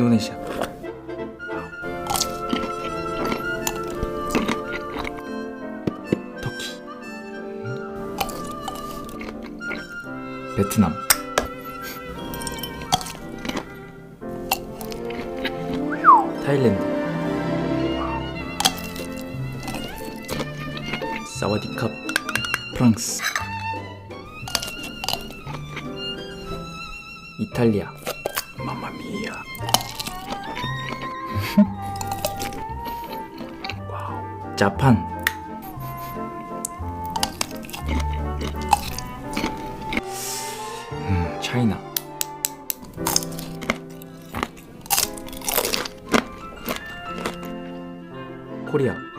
인도네시아. 터키. 베트남. 타일랜드. 사와디캅. 프랑스. 이탈리아. 마마미야. 와우. 자판. 차이나. 코리아.